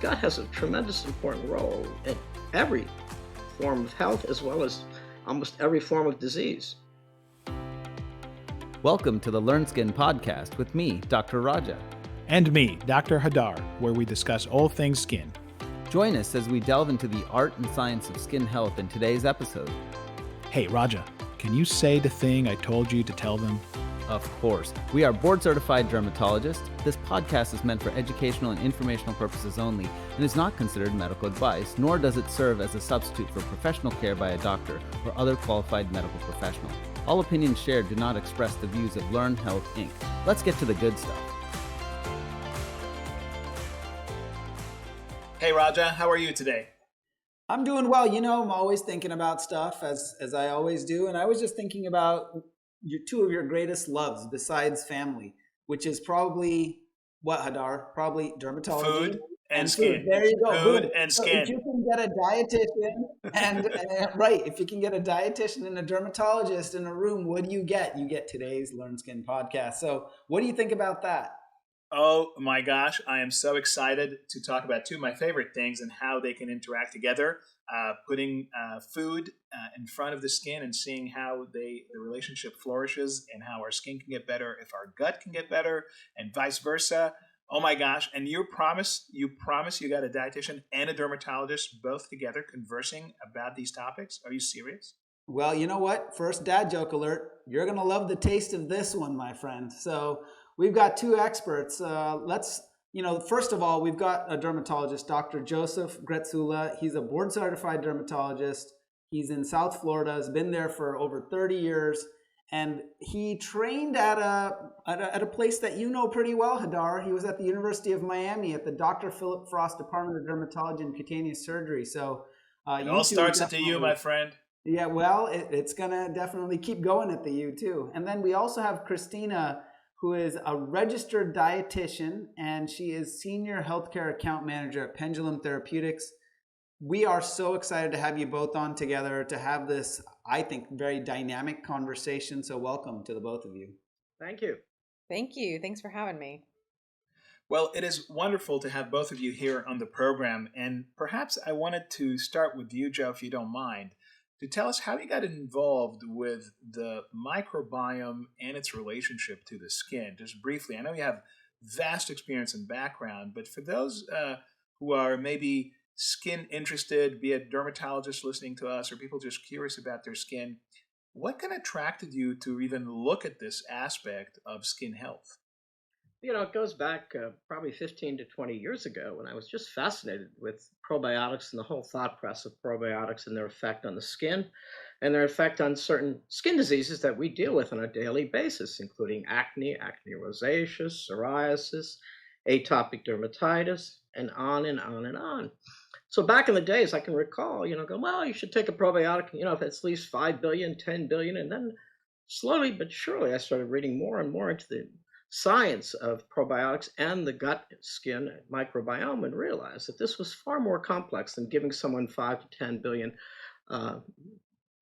gut has a tremendous important role in every form of health as well as almost every form of disease. Welcome to the Learn Skin podcast with me, Dr. Raja. And me, Dr. Hadar, where we discuss all things skin. Join us as we delve into the art and science of skin health in today's episode. Hey, Raja, can you say the thing I told you to tell them? Of course. We are board-certified dermatologists. This podcast is meant for educational and informational purposes only and is not considered medical advice, nor does it serve as a substitute for professional care by a doctor or other qualified medical professional. All opinions shared do not express the views of Learn Health, Inc. Let's get to the good stuff. Hey Raja, how are you today? I'm doing well. I'm always thinking about stuff as I always do. And I was just thinking about two of your greatest loves besides family, which is probably what, Hadar? Probably dermatology. Food and skin. There you go. Food and so skin. If you can get a dietitian if you can get a dietitian and a dermatologist in a room, what do you get? You get today's Learn Skin podcast. So what do you think about that? Oh my gosh, I am so excited to talk about two of my favorite things and how they can interact together. Putting food in front of the skin and seeing how the relationship flourishes and how our skin can get better if our gut can get better and vice versa. Oh my gosh, and you promise you got a dietitian and a dermatologist both together conversing about these topics? Are you serious? Well, you know what? First dad joke alert. You're going to love the taste of this one, my friend. So we've got two experts. First of all, we've got a dermatologist, Dr. Joseph Gretzula. He's a board-certified dermatologist. He's in South Florida, has been there for over 30 years. And he trained at a place that you know pretty well, Hadar. He was at the University of Miami at the Dr. Phillip Frost Department of Dermatology and Cutaneous Surgery. So it all starts at the U, my friend. Yeah, well, it's going to definitely keep going at the U too. And then we also have Christina, who is a registered dietitian, and she is Senior Healthcare Account Manager at Pendulum Therapeutics. We are so excited to have you both on together to have this, I think, very dynamic conversation. So welcome to the both of you. Thank you. Thank you. Thanks for having me. Well, it is wonderful to have both of you here on the program. And perhaps I wanted to start with you, Joe, if you don't mind, to tell us how you got involved with the microbiome and its relationship to the skin. Just briefly, I know you have vast experience and background, but for those who are maybe skin interested, be it dermatologists listening to us or people just curious about their skin, what kind of attracted you to even look at this aspect of skin health? It goes back probably 15 to 20 years ago when I was just fascinated with probiotics and the whole thought process of probiotics and their effect on the skin and their effect on certain skin diseases that we deal with on a daily basis, including acne rosacea, psoriasis, atopic dermatitis, and on and on and on. So back in the days, I can recall, you should take a probiotic, if it's at least 5 billion, 10 billion. And then slowly but surely, I started reading more and more into the science of probiotics and the gut skin microbiome and realized that this was far more complex than giving someone 5 to 10 billion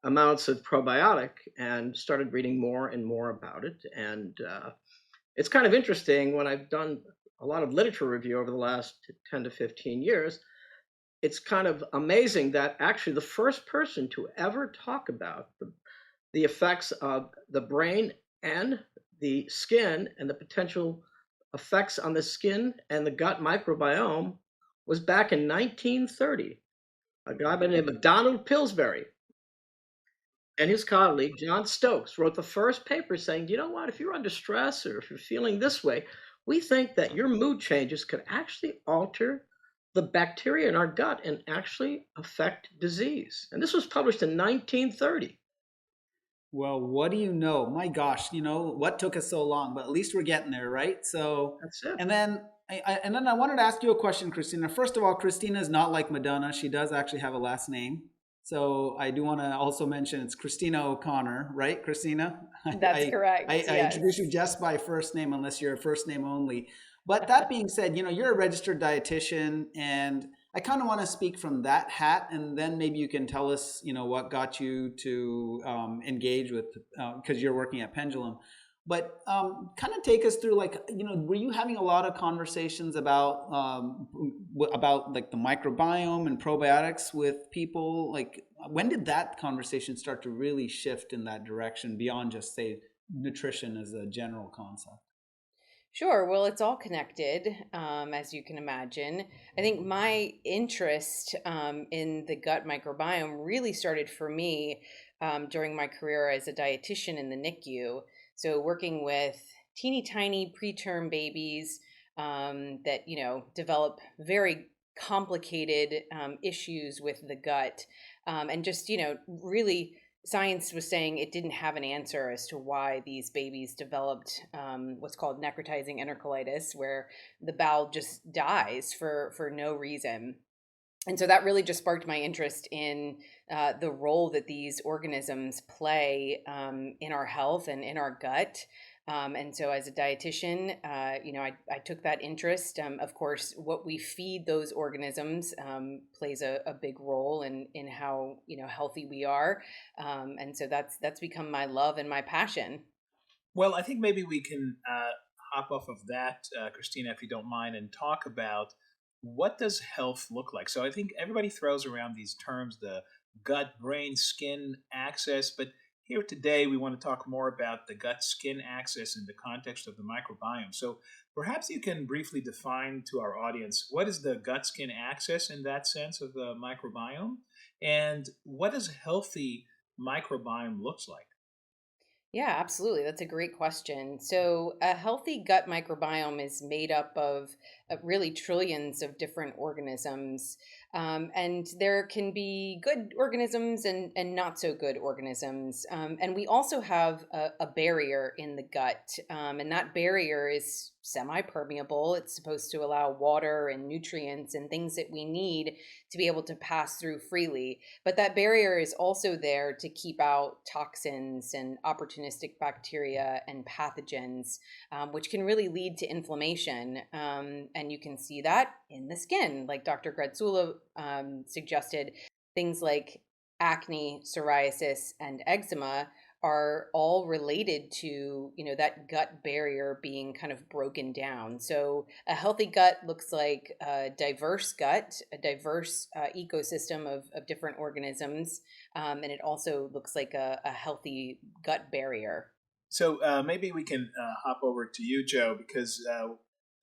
amounts of probiotic, and started reading more and more about it. And it's kind of interesting when I've done a lot of literature review over the last 10 to 15 years. It's kind of amazing that actually the first person to ever talk about the effects of the brain and the skin and the potential effects on the skin and the gut microbiome was back in 1930. A guy by the name of Donald Pillsbury and his colleague, John Stokes, wrote the first paper saying, you know what, if you're under stress or if you're feeling this way, we think that your mood changes could actually alter the bacteria in our gut and actually affect disease. And this was published in 1930. Well, what do you know? My gosh, what took us so long? But at least we're getting there, right? So that's it. And then I wanted to ask you a question, Christina. First of all, Christina is not like Madonna. She does actually have a last name. So I do want to also mention it's Christina O'Connor, right, Christina? That's correct. I introduce you just by first name unless you're a first name only. But that being said, you're a registered dietitian, and I kind of want to speak from that hat, and then maybe you can tell us, what got you to engage with, because you're working at Pendulum. But kind of take us through, like, were you having a lot of conversations about like the microbiome and probiotics with people? Like, when did that conversation start to really shift in that direction beyond just, say, nutrition as a general concept? Sure. Well, it's all connected, as you can imagine. I think my interest in the gut microbiome really started for me during my career as a dietitian in the NICU. So, working with teeny tiny preterm babies that, develop very complicated issues with the gut. And just, really science was saying it didn't have an answer as to why these babies developed what's called necrotizing enterocolitis, where the bowel just dies for no reason. And so that really just sparked my interest in the role that these organisms play in our health and in our gut. And so, as a dietitian, I took that interest. Of course, what we feed those organisms plays a big role in how healthy we are. And so that's become my love and my passion. Well, I think maybe we can hop off of that, Christina, if you don't mind, and talk about what does health look like. So I think everybody throws around these terms, the gut, brain, skin axis, but here today we want to talk more about the gut-skin axis in the context of the microbiome. So perhaps you can briefly define to our audience what is the gut-skin axis in that sense of the microbiome, and what does a healthy microbiome looks like? Yeah, absolutely. That's a great question. So, a healthy gut microbiome is made up of really trillions of different organisms. And there can be good organisms and not so good organisms. And we also have a barrier in the gut. And that barrier is semi permeable. It's supposed to allow water and nutrients and things that we need to be able to pass through freely. But that barrier is also there to keep out toxins and opportunistic bacteria and pathogens, which can really lead to inflammation. And you can see that in the skin, like Dr. Gretzula suggested. Things like acne, psoriasis, and eczema are all related to that gut barrier being kind of broken down. So a healthy gut looks like a diverse gut, a diverse ecosystem of different organisms, and it also looks like a healthy gut barrier. So maybe we can hop over to you, Joe, because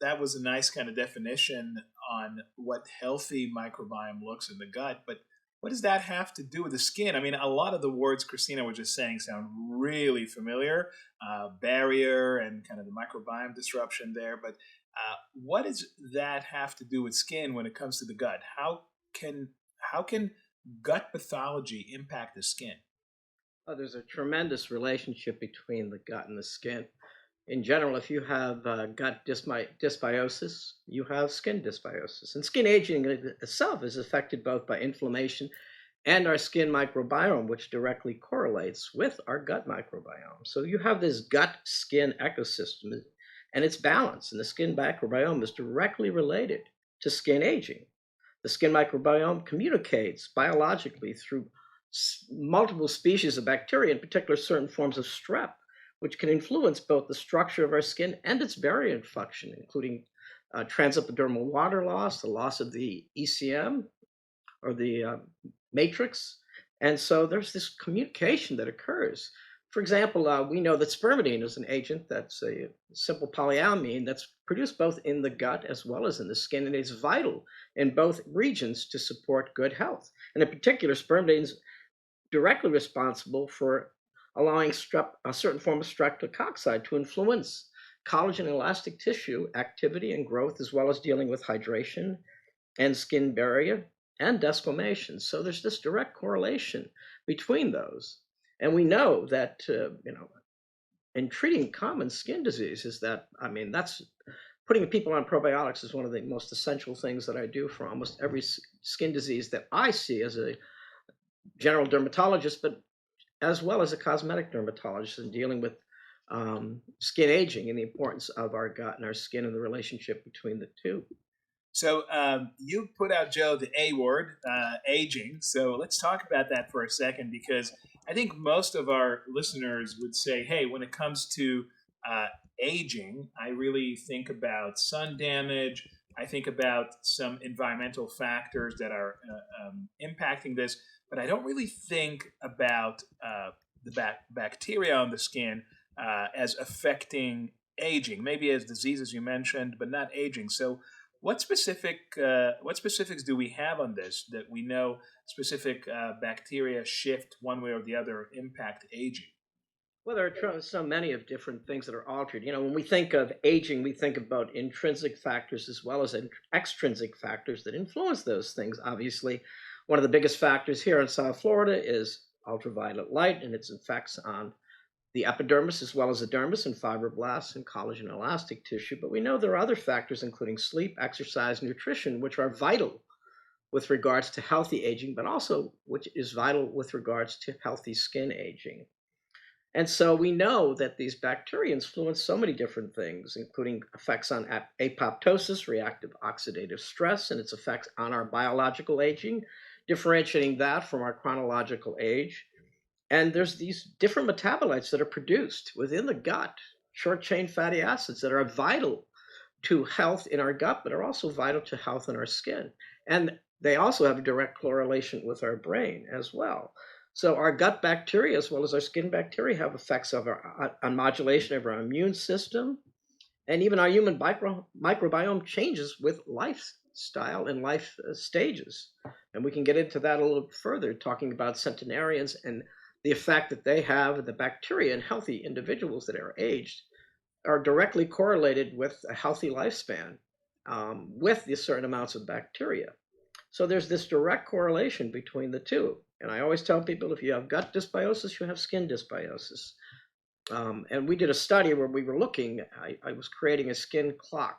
that was a nice kind of definition on what healthy microbiome looks in the gut. But what does that have to do with the skin? I mean, a lot of the words Christina was just saying sound really familiar, barrier and kind of the microbiome disruption there. But what does that have to do with skin when it comes to the gut? How can gut pathology impact the skin? Oh, there's a tremendous relationship between the gut and the skin. In general, if you have gut dysbiosis, you have skin dysbiosis. And skin aging itself is affected both by inflammation and our skin microbiome, which directly correlates with our gut microbiome. So you have this gut skin ecosystem, and it's balanced, and the skin microbiome is directly related to skin aging. The skin microbiome communicates biologically through multiple species of bacteria, in particular certain forms of strep, which can influence both the structure of our skin and its barrier function, including transepidermal water loss, the loss of the ECM or the matrix. And so there's this communication that occurs. For example, we know that spermidine is an agent that's a simple polyamine that's produced both in the gut as well as in the skin, and it's vital in both regions to support good health. And in particular, spermidine is directly responsible for allowing a certain form of streptococci to influence collagen and elastic tissue activity and growth, as well as dealing with hydration and skin barrier and desquamation. So there's this direct correlation between those. And we know that, in treating common skin diseases, that's putting people on probiotics is one of the most essential things that I do for almost every skin disease that I see as a general dermatologist, but as well as a cosmetic dermatologist, in dealing with skin aging and the importance of our gut and our skin and the relationship between the two. So you put out, Joe, the A word, aging. So let's talk about that for a second, because I think most of our listeners would say, hey, when it comes to aging, I really think about sun damage. I think about some environmental factors that are impacting this, but I don't really think about the bacteria on the skin as affecting aging. Maybe as diseases you mentioned, but not aging. So, what specifics do we have on this that we know specific bacteria shift one way or the other impact aging? Well, there are so many of different things that are altered. When we think of aging, we think about intrinsic factors as well as extrinsic factors that influence those things. Obviously, one of the biggest factors here in South Florida is ultraviolet light and its effects on the epidermis as well as the dermis and fibroblasts and collagen and elastic tissue. But we know there are other factors, including sleep, exercise, nutrition, which are vital with regards to healthy aging, but also which is vital with regards to healthy skin aging. And so we know that these bacteria influence so many different things, including effects on apoptosis, reactive oxidative stress, and its effects on our biological aging, differentiating that from our chronological age. And there's these different metabolites that are produced within the gut, short chain fatty acids that are vital to health in our gut, but are also vital to health in our skin. And they also have a direct correlation with our brain as well. So our gut bacteria, as well as our skin bacteria, have effects on modulation of our immune system, and even our human microbiome changes with lifestyle and life stages. And we can get into that a little further, talking about centenarians and the effect that they have. The bacteria in healthy individuals that are aged are directly correlated with a healthy lifespan with the certain amounts of bacteria. So there's this direct correlation between the two. And I always tell people, if you have gut dysbiosis, you have skin dysbiosis. And we did a study where we were looking, I was creating a skin clock,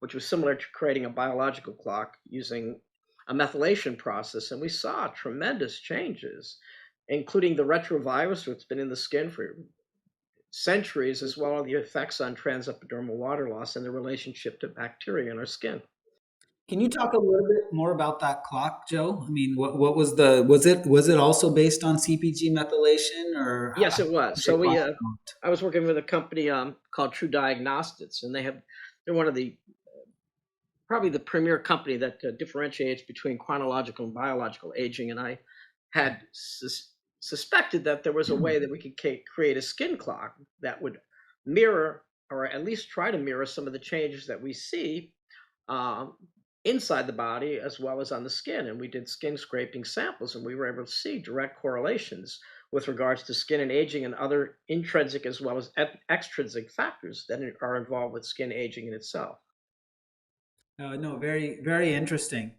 which was similar to creating a biological clock using a methylation process. And we saw tremendous changes, including the retrovirus, that's been in the skin for centuries, as well as the effects on transepidermal water loss and the relationship to bacteria in our skin. Can you talk a little bit more about that clock, Joe? I mean, what was was it also based on CpG methylation or? Yes, it was. So how- I was working with a company called True Diagnostics, and they're one of the probably the premier company that differentiates between chronological and biological aging. And I had suspected that there was a way that we could create a skin clock that would mirror, or at least try to mirror, some of the changes that we see inside the body as well as on the skin. And we did skin scraping samples, and we were able to see direct correlations with regards to skin and aging and other intrinsic as well as extrinsic factors that are involved with skin aging in itself. No, very, very interesting.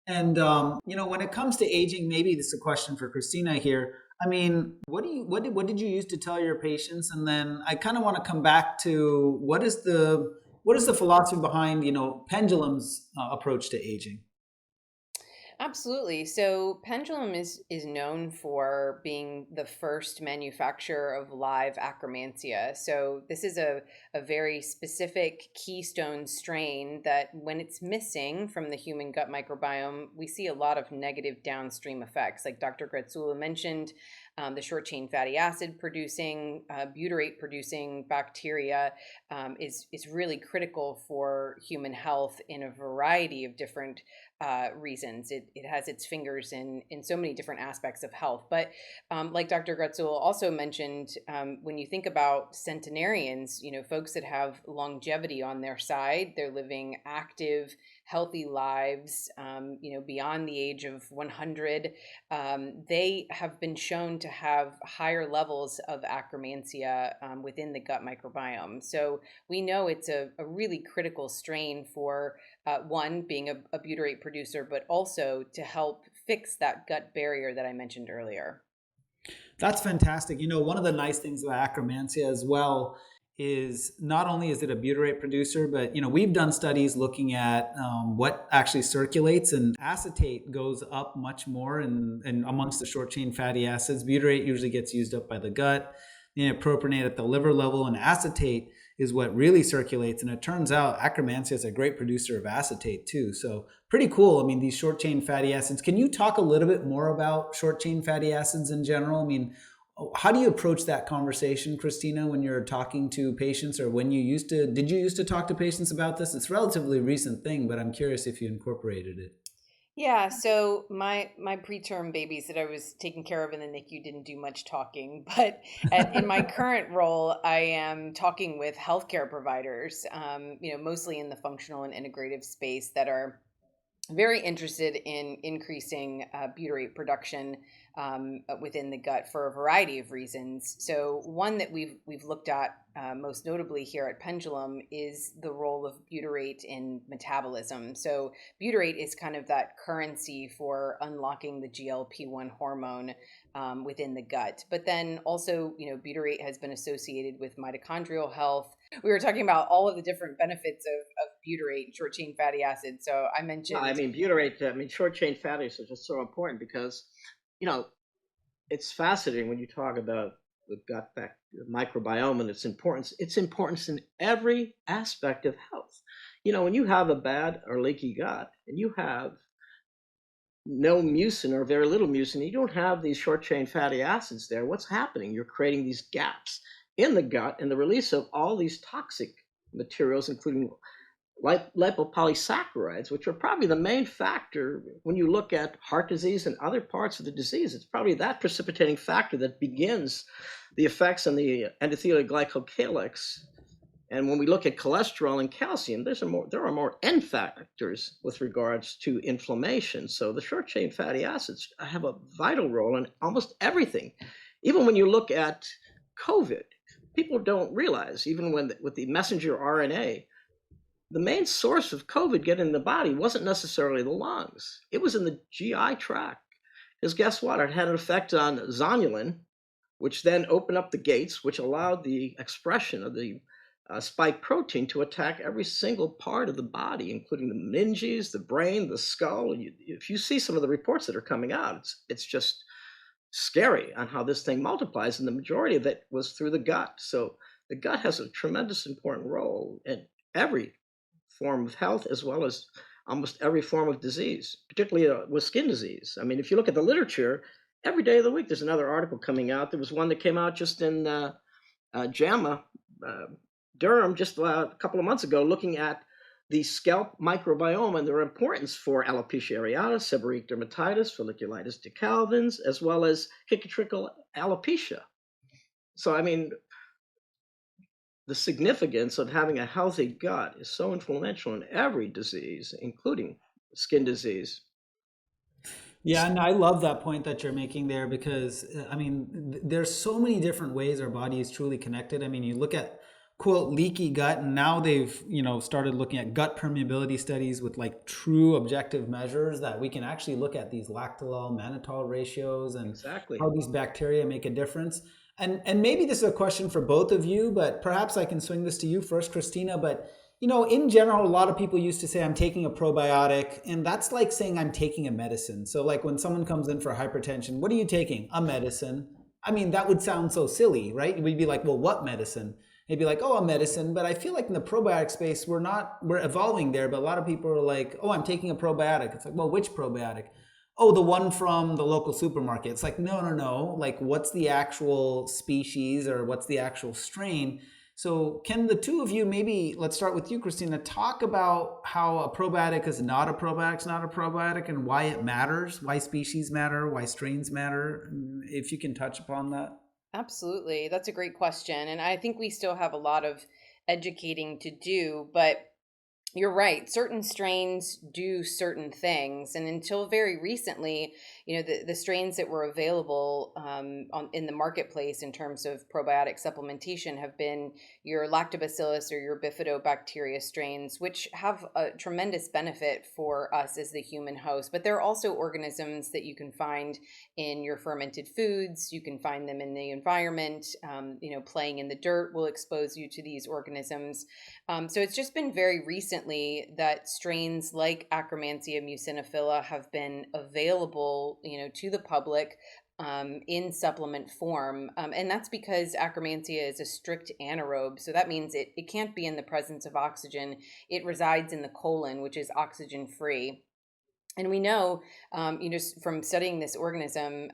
And when it comes to aging, maybe this is a question for Christina here. I mean, what did you use to tell your patients? And then I kind of want to come back to what is the philosophy behind Pendulum's approach to aging? Absolutely. So Pendulum is known for being the first manufacturer of live Akkermansia. So this is a very specific keystone strain that when it's missing from the human gut microbiome, we see a lot of negative downstream effects. Like Dr. Gretzula mentioned, the short chain fatty acid producing, butyrate producing bacteria is really critical for human health in a variety of different reasons. It has its fingers in so many different aspects of health. But like Dr. Gretzula also mentioned, when you think about centenarians, folks that have longevity on their side, they're living active, healthy lives, beyond the age of 100, they have been shown to have higher levels of Akkermansia within the gut microbiome. So we know it's a really critical strain for one, being a butyrate producer, but also to help fix that gut barrier that I mentioned earlier. That's fantastic. One of the nice things about Akkermansia as well is not only is it a butyrate producer, but we've done studies looking at what actually circulates, and acetate goes up much more and amongst the short chain fatty acids. Butyrate usually gets used up by the gut, propionate at the liver level, and acetate is what really circulates. And it turns out Akkermansia is a great producer of acetate too. So pretty cool. I mean, these short chain fatty acids, can you talk a little bit more about short chain fatty acids in general? I mean, how do you approach that conversation, Christina, when you're talking to patients, or when did you used to talk to patients about this? It's a relatively recent thing, but I'm curious if you incorporated it. Yeah, so my preterm babies that I was taking care of in the NICU didn't do much talking, but in my current role, I am talking with healthcare providers, mostly in the functional and integrative space, that are very interested in increasing butyrate production within the gut for a variety of reasons. So one that we've looked at most notably here at Pendulum is the role of butyrate in metabolism. So butyrate is kind of that currency for unlocking the GLP-1 hormone within the gut. But then also, butyrate has been associated with mitochondrial health. We were talking about all of the different benefits of butyrate, short chain fatty acids. So I Yeah, I mentioned, mean, butyrate, short chain fatty acids are just so important because, you know, it's fascinating when you talk about the microbiome and its importance. Its importance in every aspect of health. When you have a bad or leaky gut and you have no mucin or very little mucin, you don't have these short chain fatty acids there. What's happening? You're creating these gaps in the gut and the release of all these toxic materials, including lipopolysaccharides, which are probably the main factor when you look at heart disease and other parts of the disease. It's probably that precipitating factor that begins the effects on the endothelial glycocalyx. And when we look at cholesterol and calcium, there are more end factors with regards to inflammation. So the short chain fatty acids have a vital role in almost everything. Even when you look at COVID, people don't realize, even with the messenger RNA, the main source of COVID getting in the body wasn't necessarily the lungs. It was in the GI tract. Because guess what? It had an effect on zonulin, which then opened up the gates, which allowed the expression of the spike protein to attack every single part of the body, including the meninges, the brain, the skull. If you see some of the reports that are coming out, it's just scary on how this thing multiplies, and the majority of it was through the gut. So the gut has a tremendous important role in every form of health, as well as almost every form of disease, particularly with skin disease. I mean, if you look at the literature, every day of the week there's another article coming out. There was one that came out just in JAMA Durham just a couple of months ago, looking at the scalp microbiome and their importance for alopecia areata, seborrheic dermatitis, folliculitis decalvans, as well as cicatricial alopecia. So, I mean, the significance of having a healthy gut is so influential in every disease, including skin disease. Yeah, and I love that point that you're making there, because there's so many different ways our body is truly connected. I mean, you look at, quote, leaky gut, and now they've started looking at gut permeability studies with like true objective measures that we can actually look at these lactolol mannitol ratios and Exactly. how these bacteria make a difference. And maybe this is a question for both of you, but perhaps I can swing this to you first, Christina. But in general, a lot of people used to say, I'm taking a probiotic, and that's like saying I'm taking a medicine. So like when someone comes in for hypertension, what are you taking? A medicine. I mean, that would sound so silly, right? We'd be like, well, what medicine? They'd be like, oh, a medicine. But I feel like in the probiotic space, we're evolving there. But a lot of people are like, oh, I'm taking a probiotic. It's like, well, which probiotic? Oh, the one from the local supermarket. It's like, no. Like, what's the actual species, or what's the actual strain? So can the two of you, maybe let's start with you, Christina, talk about how a probiotic is not a probiotic, and why it matters, why species matter, why strains matter, if you can touch upon that. absolutely, that's a great question. And I think we still have a lot of educating to do, but you're right. Certain strains do certain things, and until very recently, the strains that were available in the marketplace in terms of probiotic supplementation have been your lactobacillus or your bifidobacteria strains, which have a tremendous benefit for us as the human host. But there are also organisms that you can find in your fermented foods. You can find them in the environment. Playing in the dirt will expose you to these organisms. So it's just been very recently that strains like Akkermansia muciniphila have been available, to the public in supplement form. And that's because Akkermansia is a strict anaerobe. So that means it can't be in the presence of oxygen. It resides in the colon, which is oxygen free. And we know, from studying this organism,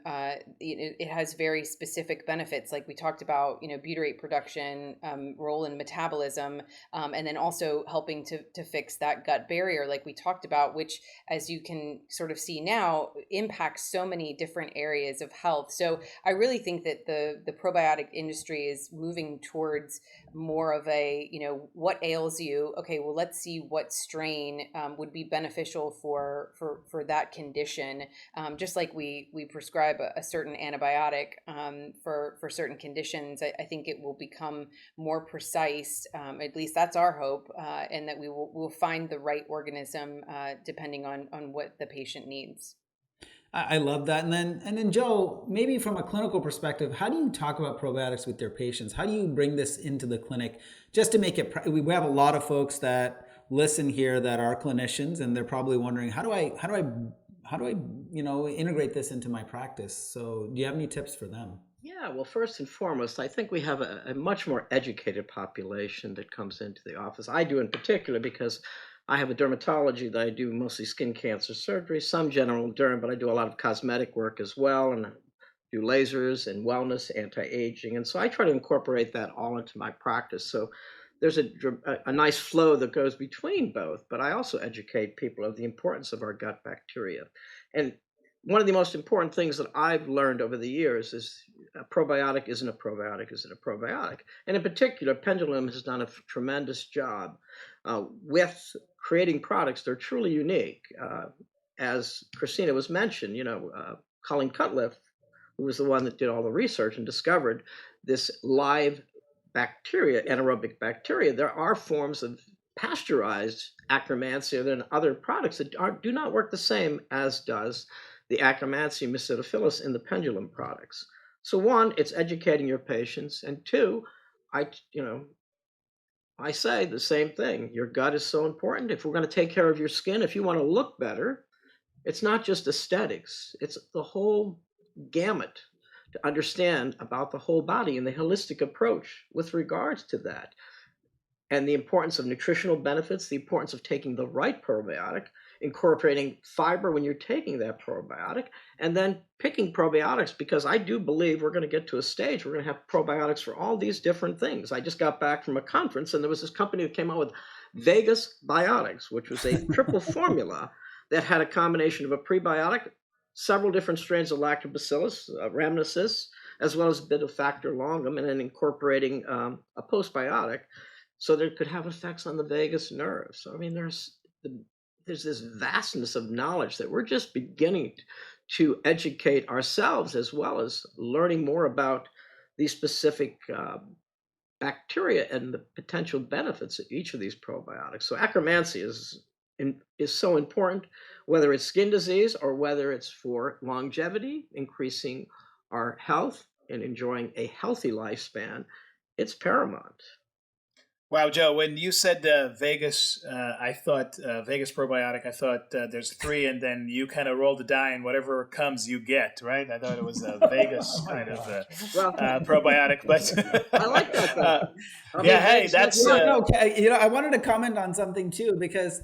it has very specific benefits, like we talked about, butyrate production, role in metabolism, and then also helping to fix that gut barrier, like we talked about, which, as you can sort of see now, impacts so many different areas of health. So I really think that the probiotic industry is moving towards more of a, what ails you? Okay, well, let's see what strain would be beneficial for that condition. Just like we prescribe a certain antibiotic for certain conditions, I think it will become more precise. At least that's our hope, and that we'll find the right organism depending on what the patient needs. I love that. And then Joe, maybe from a clinical perspective, how do you talk about probiotics with your patients? How do you bring this into the clinic just to make it, we have a lot of folks that listen here that are clinicians, and they're probably wondering, how do I integrate this into my practice? So do you have any tips for them? Yeah, well, first and foremost, I think we have a much more educated population that comes into the office. I do in particular because I have a dermatology that I do mostly skin cancer surgery, some general derm, but I do a lot of cosmetic work as well, and I do lasers and wellness, anti-aging. And so I try to incorporate that all into my practice. So there's a nice flow that goes between both, but I also educate people of the importance of our gut bacteria. And one of the most important things that I've learned over the years is a probiotic isn't a probiotic isn't a probiotic. And in particular, Pendulum has done a tremendous job with creating products that are truly unique. As Christina was mentioned, Colleen Cutliff, who was the one that did all the research and discovered this live bacteria, anaerobic bacteria. There are forms of pasteurized Akkermansia than other products that do not work the same as does the Akkermansia acidophilus in the Pendulum products. So one, it's educating your patients, and two, I you know I say the same thing. Your gut is so important. If we're going to take care of your skin, if you want to look better, it's not just aesthetics. It's the whole gamut to understand about the whole body and the holistic approach with regards to that, and the importance of nutritional benefits, the importance of taking the right probiotic, incorporating fiber when you're taking that probiotic, and then picking probiotics, because I do believe we're going to get to a stage we're going to have probiotics for all these different things. I just got back from a conference, and there was this company that came out with Vegas Biotics, which was a triple formula that had a combination of a prebiotic, several different strains of lactobacillus, rhamnosus, as well as a bit of factor longum, and then incorporating a postbiotic so that it could have effects on the vagus nerve. So, I mean, there's this vastness of knowledge that we're just beginning to educate ourselves, as well as learning more about these specific bacteria and the potential benefits of each of these probiotics. So Akkermansia is so important, whether it's skin disease or whether it's for longevity, increasing our health and enjoying a healthy lifespan. It's paramount. Wow, Joe, when you said Vegas, I thought Vegas probiotic, I thought there's three, and then you kind of roll the die, and whatever comes, you get, right? I thought it was a Vegas kind of Well, probiotic, but I like that though. yeah, hey, that's I wanted to comment on something too, because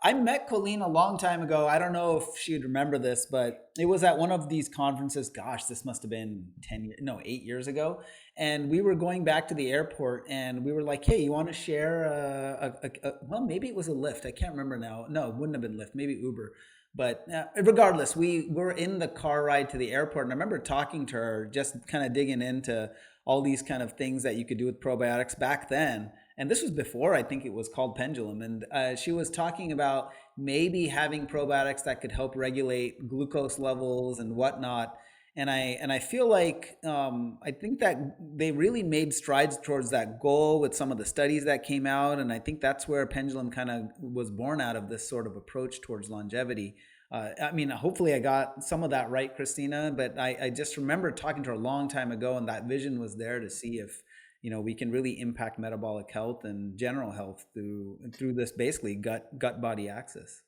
I met Colleen a long time ago. I don't know if she'd remember this, but it was at one of these conferences. Gosh, this must have been 8 years ago. And we were going back to the airport, and we were like, "Hey, you want to share well, maybe it was a Lyft. I can't remember now. No, it wouldn't have been Lyft. Maybe Uber." But regardless, we were in the car ride to the airport, and I remember talking to her, just kind of digging into all these kind of things that you could do with probiotics back then. And this was before I think it was called Pendulum. And she was talking about maybe having probiotics that could help regulate glucose levels and whatnot. And I feel like I think that they really made strides towards that goal with some of the studies that came out. And I think that's where Pendulum kind of was born out of, this sort of approach towards longevity. I mean, hopefully I got some of that right, Christina, but I just remember talking to her a long time ago, and that vision was there to see if we can really impact metabolic health and general health through this basically gut body axis.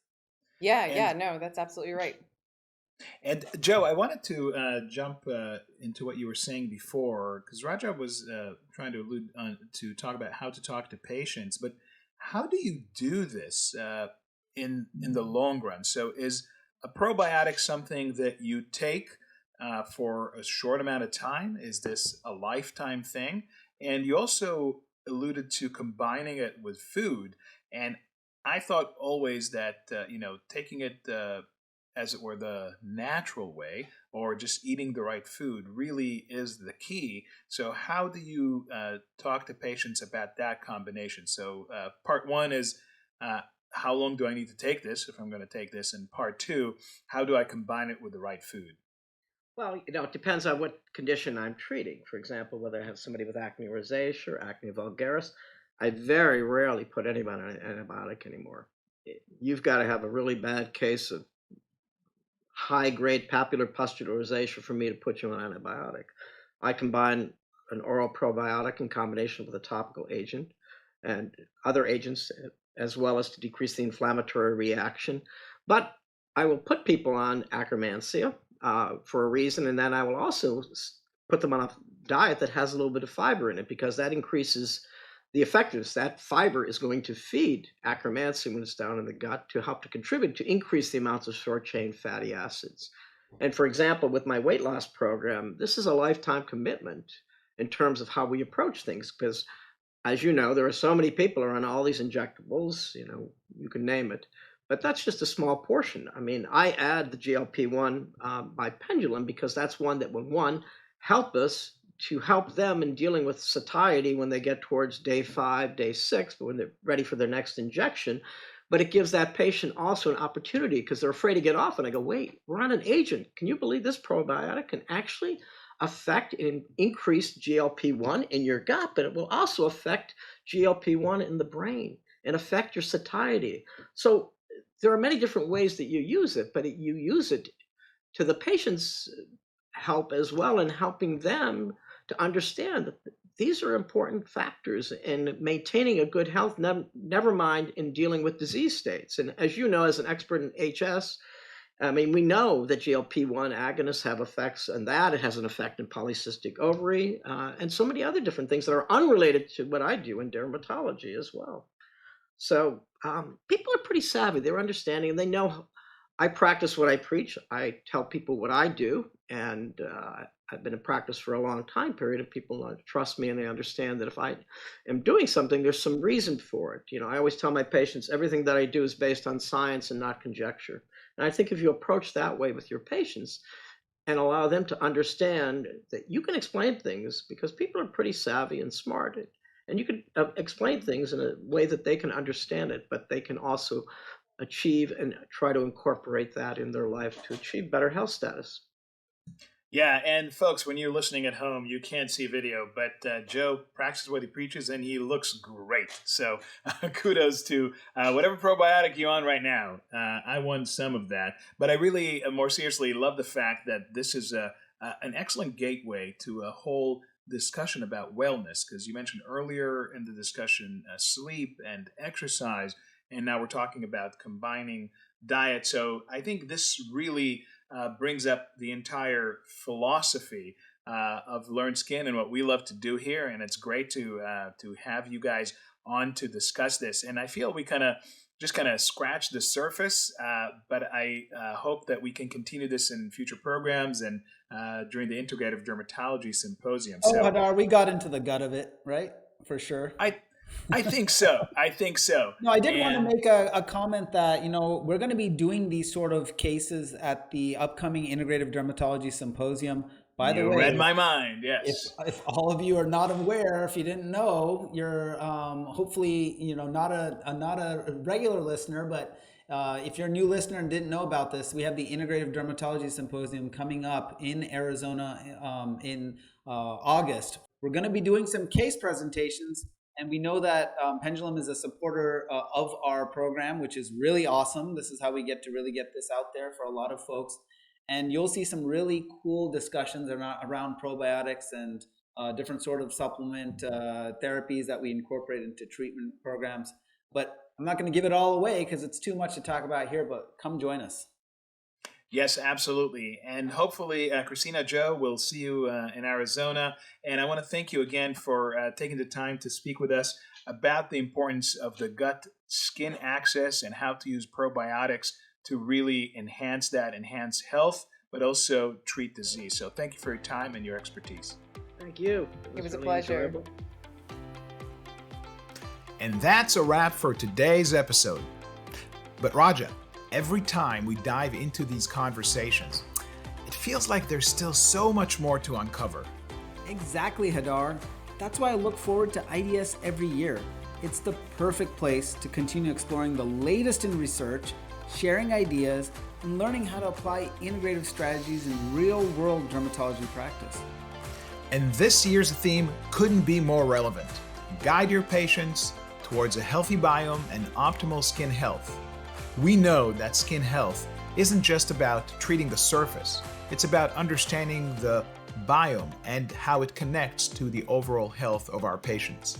Yeah, no, that's absolutely right. And Joe, I wanted to jump into what you were saying before, because Raja was trying to allude to talk about how to talk to patients, but how do you do this? in the long run. So is a probiotic something that you take for a short amount of time? Is this a lifetime thing? And you also alluded to combining it with food. And I thought always that, taking it as it were the natural way or just eating the right food really is the key. So how do you talk to patients about that combination? So part one is how long do I need to take this if I'm going to take this? And part two, how do I combine it with the right food? Well, it depends on what condition I'm treating. For example, whether I have somebody with acne rosacea or acne vulgaris, I very rarely put anybody on an antibiotic anymore. You've got to have a really bad case of high-grade papular pustular rosacea for me to put you on an antibiotic. I combine an oral probiotic in combination with a topical agent and other agents, as well as to decrease the inflammatory reaction. But I will put people on Akkermansia for a reason, and then I will also put them on a diet that has a little bit of fiber in it, because that increases the effectiveness. That fiber is going to feed Akkermansia when it's down in the gut to help to contribute to increase the amounts of short-chain fatty acids. And for example, with my weight loss program, this is a lifetime commitment in terms of how we approach things, because as you know, there are so many people who are on all these injectables, you can name it, but that's just a small portion. I mean, I add the GLP-1 by pendulum because that's one that will, help us to help them in dealing with satiety when they get towards day 5, day 6, but when they're ready for their next injection. But it gives that patient also an opportunity because they're afraid to get off. And I go, wait, we're on an agent. Can you believe this probiotic can actually affect and increase GLP-1 in your gut, but it will also affect GLP-1 in the brain and affect your satiety. So there are many different ways that you use it, but you use it to the patient's help as well in helping them to understand that these are important factors in maintaining a good health, never mind in dealing with disease states. And as you know, as an expert in HS, I mean, we know that GLP-1 agonists have effects on that. It has an effect in polycystic ovary and so many other different things that are unrelated to what I do in dermatology as well. So people are pretty savvy. They're understanding, and they know I practice what I preach. I tell people what I do, and I've been in practice for a long time period, and people trust me, and they understand that if I am doing something, there's some reason for it. I always tell my patients everything that I do is based on science and not conjecture. And I think if you approach that way with your patients and allow them to understand that you can explain things, because people are pretty savvy and smart, and you can explain things in a way that they can understand it, but they can also achieve and try to incorporate that in their life to achieve better health status. Yeah, and folks, when you're listening at home, you can't see video, but Joe practices what he preaches, and he looks great. So kudos to whatever probiotic you're on right now. I won some of that, but I really, more seriously, love the fact that this is an excellent gateway to a whole discussion about wellness, because you mentioned earlier in the discussion sleep and exercise, and now we're talking about combining diet. So I think this really brings up the entire philosophy of Learn Skin and what we love to do here, and it's great to have you guys on to discuss this. And I feel we kind of scratched the surface, but I hope that we can continue this in future programs and during the Integrative Dermatology Symposium. Oh, Hadar, we got into the gut of it, right? For sure. I think so. I think so. No, I did want to make a comment that, we're going to be doing these sort of cases at the upcoming Integrative Dermatology Symposium. By the way, read my mind. Yes. If all of you are not aware, if you didn't know, you're hopefully not a regular listener, but if you're a new listener and didn't know about this, we have the Integrative Dermatology Symposium coming up in Arizona in August. We're going to be doing some case presentations. And we know that Pendulum is a supporter of our program, which is really awesome. This is how we get to really get this out there for a lot of folks. And you'll see some really cool discussions around probiotics and different sort of supplement therapies that we incorporate into treatment programs. But I'm not going to give it all away because it's too much to talk about here, but come join us. Yes, absolutely. And hopefully, Christina, Joe, we'll see you in Arizona. And I want to thank you again for taking the time to speak with us. about the importance of the gut-skin axis and how to use probiotics to really enhance health, but also treat disease. So thank you for your time and your expertise. Thank you. It was a really pleasure. enjoyable. And that's a wrap for today's episode. But Raja, every time we dive into these conversations, it feels like there's still so much more to uncover. Exactly, Hadar. That's why I look forward to IDS every year. It's the perfect place to continue exploring the latest in research, sharing ideas, and learning how to apply integrative strategies in real-world dermatology practice. And this year's theme couldn't be more relevant. Guide your patients towards a healthy biome and optimal skin health. We know that skin health isn't just about treating the surface. It's about understanding the biome and how it connects to the overall health of our patients.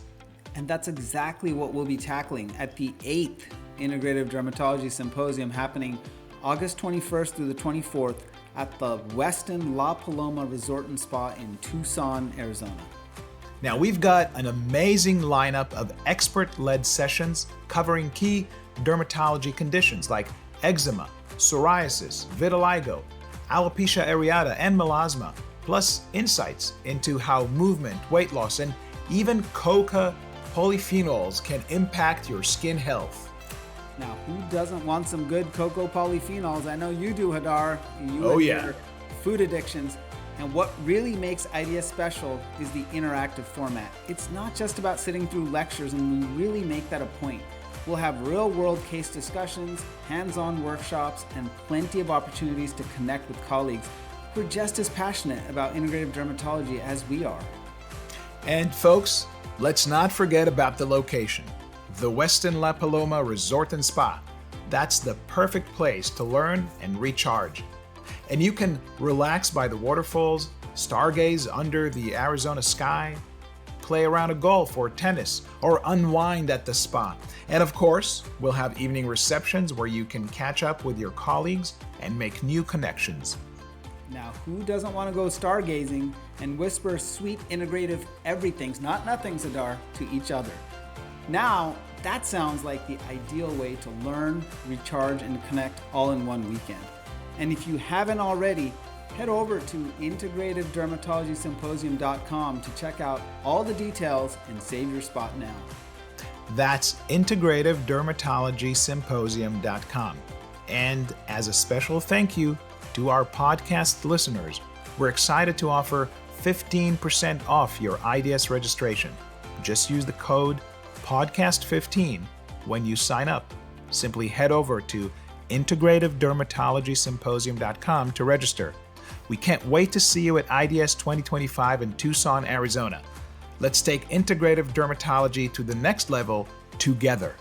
And that's exactly what we'll be tackling at the 8th Integrative Dermatology Symposium happening August 21st through the 24th at the Westin La Paloma Resort and Spa in Tucson, Arizona. Now, we've got an amazing lineup of expert-led sessions covering key dermatology conditions like eczema, psoriasis, vitiligo, alopecia areata, and melasma, plus insights into how movement, weight loss, and even coca polyphenols can impact your skin health. Now, who doesn't want some good cocoa polyphenols? I know you do, Hadar. You Oh, and yeah. your food addictions. And what really makes IDS special is the interactive format. It's not just about sitting through lectures, and we really make that a point. We'll have real-world case discussions, hands-on workshops, and plenty of opportunities to connect with colleagues who are just as passionate about integrative dermatology as we are. And folks, let's not forget about the location. The Westin La Paloma Resort and Spa. That's the perfect place to learn and recharge. And you can relax by the waterfalls, stargaze under the Arizona sky, play around a golf or tennis, or unwind at the spa. And of course, we'll have evening receptions where you can catch up with your colleagues and make new connections. Now, who doesn't want to go stargazing and whisper sweet integrative everythings, not nothings, Hadar, to each other? Now, that sounds like the ideal way to learn, recharge, and connect all in one weekend. And if you haven't already, head over to integrativedermatologysymposium.com to check out all the details and save your spot now. That's integrativedermatologysymposium.com. And as a special thank you to our podcast listeners, we're excited to offer 15% off your IDS registration. Just use the code podcast15 when you sign up. Simply head over to integrativedermatologysymposium.com to register. We can't wait to see you at IDS 2025 in Tucson, Arizona. Let's take integrative dermatology to the next level together.